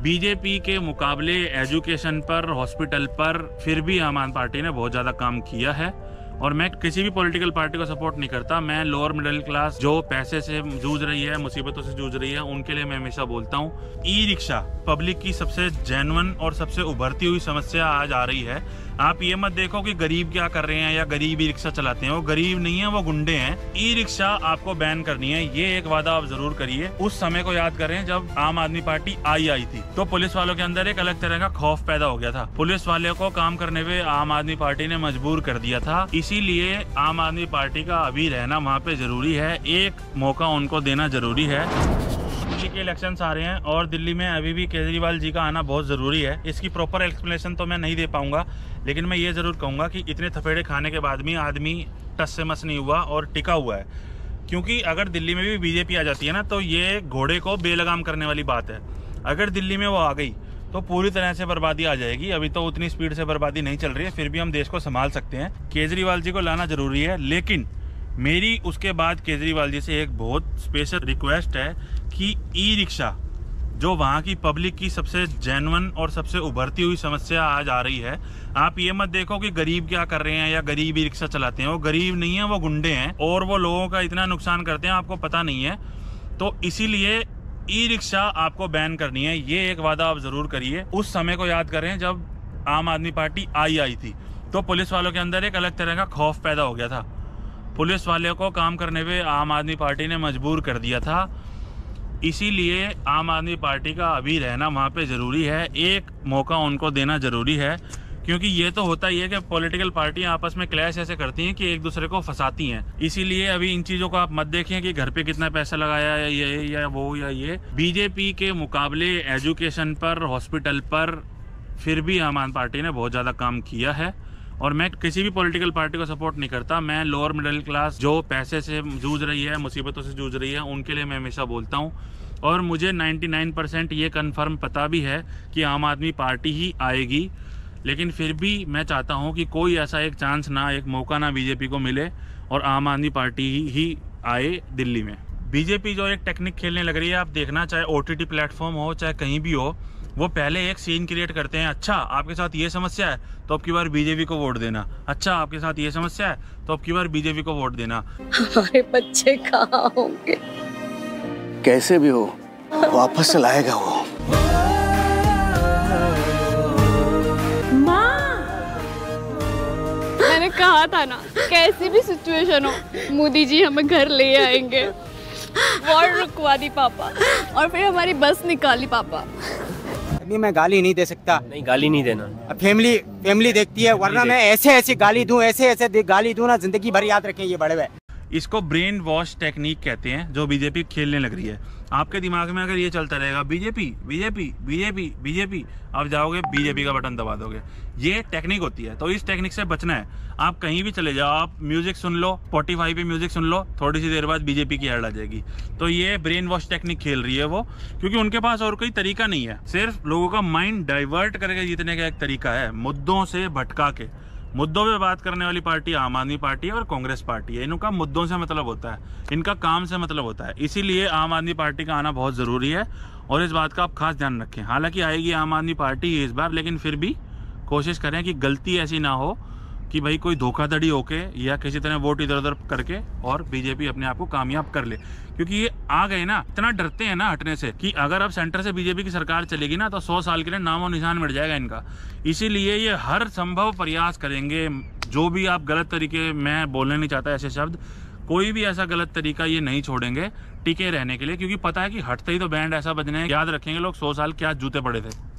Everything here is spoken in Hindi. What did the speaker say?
बीजेपी के मुकाबले एजुकेशन पर, हॉस्पिटल पर फिर भी आम आदमी पार्टी ने बहुत ज़्यादा काम किया है। और मैं किसी भी पॉलिटिकल पार्टी को सपोर्ट नहीं करता। मैं लोअर मिडिल क्लास जो पैसे से जूझ रही है, मुसीबतों से जूझ रही है, उनके लिए मैं हमेशा बोलता हूँ। ई रिक्शा पब्लिक की सबसे जेन्युइन और सबसे उभरती हुई समस्या आज आ रही है। आप ये मत देखो कि गरीब क्या कर रहे हैं या गरीब ई रिक्शा चलाते हैं। वो गरीब नहीं है, वो गुंडे हैं। ई रिक्शा आपको बैन करनी है, ये एक वादा आप जरूर करिए। उस समय को याद करें जब आम आदमी पार्टी आई थी, तो पुलिस वालों के अंदर एक अलग तरह का खौफ पैदा हो गया था। पुलिस वाले को काम करने पे आम आदमी पार्टी ने मजबूर कर दिया था। इसीलिए आम आदमी पार्टी का अभी रहना वहाँ पे जरूरी है, एक मौका उनको देना जरूरी है। दिल्ली के इलेक्शंस आ रहे हैं और दिल्ली में अभी भी केजरीवाल जी का आना बहुत ज़रूरी है। इसकी प्रॉपर एक्सप्लेनेशन तो मैं नहीं दे पाऊंगा, लेकिन मैं ये ज़रूर कहूँगा कि इतने थपेड़े खाने के बाद भी आदमी टस से मस नहीं हुआ और टिका हुआ है। क्योंकि अगर दिल्ली में भी बीजेपी आ जाती है ना, तो ये घोड़े को बेलगाम करने वाली बात है। अगर दिल्ली में वो आ गई तो पूरी तरह से बर्बादी आ जाएगी। अभी तो उतनी स्पीड से बर्बादी नहीं चल रही है, फिर भी हम देश को संभाल सकते हैं। केजरीवाल जी को लाना ज़रूरी है, लेकिन मेरी उसके बाद केजरीवाल जी से एक बहुत स्पेशल रिक्वेस्ट है कि ई रिक्शा जो वहाँ की पब्लिक की सबसे जेन्युइन और सबसे उभरती हुई समस्या आज आ रही है। आप ये मत देखो कि गरीब क्या कर रहे हैं या गरीब ई रिक्शा चलाते हैं। वो गरीब नहीं है, वो गुंडे हैं और वो लोगों का इतना नुकसान करते हैं आपको पता नहीं है। तो इसीलिए ई रिक्शा आपको बैन करनी है, ये एक वादा आप जरूर करिए। उस समय को याद करें जब आम आदमी पार्टी आई थी, तो पुलिस वालों के अंदर एक अलग तरह का खौफ पैदा हो गया था। पुलिस वाले को काम करने पे आम आदमी पार्टी ने मजबूर कर दिया था। इसीलिए आम आदमी पार्टी का अभी रहना वहाँ पे ज़रूरी है, एक मौका उनको देना ज़रूरी है। क्योंकि ये तो होता ही है कि पॉलिटिकल पार्टियां आपस में क्लैश ऐसे करती हैं कि एक दूसरे को फंसाती हैं। इसीलिए अभी इन चीज़ों को आप मत देखें कि घर पे कितना पैसा लगाया है ये या वो या ये। बीजेपी के मुकाबले एजुकेशन पर, हॉस्पिटल पर फिर भी आम आदमी पार्टी ने बहुत ज़्यादा काम किया है। और मैं किसी भी पॉलिटिकल पार्टी को सपोर्ट नहीं करता। मैं लोअर मिडिल क्लास जो पैसे से जूझ रही है, मुसीबतों से जूझ रही है, उनके लिए मैं हमेशा बोलता हूँ। और मुझे 99% ये कन्फर्म पता भी है कि आम आदमी पार्टी ही आएगी। लेकिन फिर भी मैं चाहता हूं कि कोई ऐसा एक चांस ना, एक मौका ना बीजेपी को मिले और आम आदमी पार्टी ही आए दिल्ली में। बीजेपी जो एक टेक्निक खेलने लग रही है, आप देखना, चाहे ओटीटी प्लेटफॉर्म हो चाहे कहीं भी हो, वो पहले एक सीन क्रिएट करते हैं। अच्छा आपके साथ ये समस्या है तो अब की बार बीजेपी को वोट देना। अच्छा आपके साथ ये समस्या है तो अब की बार बीजेपी को वोट देना। हमारे बच्चे कहाँ होंगे? कैसे भी हो वापस से लाएगा वो। मैंने कहा था ना, कैसी भी सिचुएशन हो मोदी जी हमें घर ले आएंगे। वॉर रुकवा दी पापा और फिर हमारी बस निकाली पापा। नहीं, मैं गाली नहीं दे सकता। नहीं, गाली नहीं देना। फैमिली देखती है, वरना मैं ऐसे गाली दूं, ऐसे गाली दूं ना, जिंदगी भर याद रखें ये बड़े हुए। इसको ब्रेन वॉश टेक्निक कहते हैं, जो बीजेपी खेलने लग रही है। आपके दिमाग में अगर ये चलता रहेगा बीजेपी बीजेपी बीजेपी बीजेपी, आप जाओगे बीजेपी का बटन दबा दोगे। ये टेक्निक होती है, तो इस टेक्निक से बचना है। आप कहीं भी चले जाओ, आप म्यूजिक सुन लो, स्पॉटिफाई पे म्यूजिक सुन लो, थोड़ी सी देर बाद बीजेपी की ऐड आ जाएगी। तो ये ब्रेन वॉश टेक्निक खेल रही है वो, क्योंकि उनके पास और कोई तरीका नहीं है। सिर्फ लोगों का माइंड डाइवर्ट करके जीतने का एक तरीका है, मुद्दों से भटका के। मुद्दों पे बात करने वाली पार्टी आम आदमी पार्टी है और कांग्रेस पार्टी है। इनका मुद्दों से मतलब होता है, इनका काम से मतलब होता है। इसीलिए आम आदमी पार्टी का आना बहुत ज़रूरी है और इस बात का आप खास ध्यान रखें। हालांकि आएगी आम आदमी पार्टी इस बार, लेकिन फिर भी कोशिश करें कि गलती ऐसी ना हो कि भाई कोई धोखाधड़ी होके या किसी तरह वोट इधर उधर करके और बीजेपी अपने आप को कामयाब कर ले। क्योंकि ये आ गए ना, इतना डरते हैं ना हटने से कि अगर अब सेंटर से बीजेपी की सरकार चलेगी ना, तो 100 साल के लिए नामो निशान मिट जाएगा इनका। इसीलिए ये हर संभव प्रयास करेंगे। जो भी आप गलत तरीके, मैं बोलने नहीं चाहता ऐसे शब्द, कोई भी ऐसा गलत तरीका ये नहीं छोड़ेंगे टिके रहने के लिए। क्योंकि पता है कि हटते ही तो बैंड ऐसा बजने, याद रखेंगे लोग 100 साल क्या जूते पड़े थे।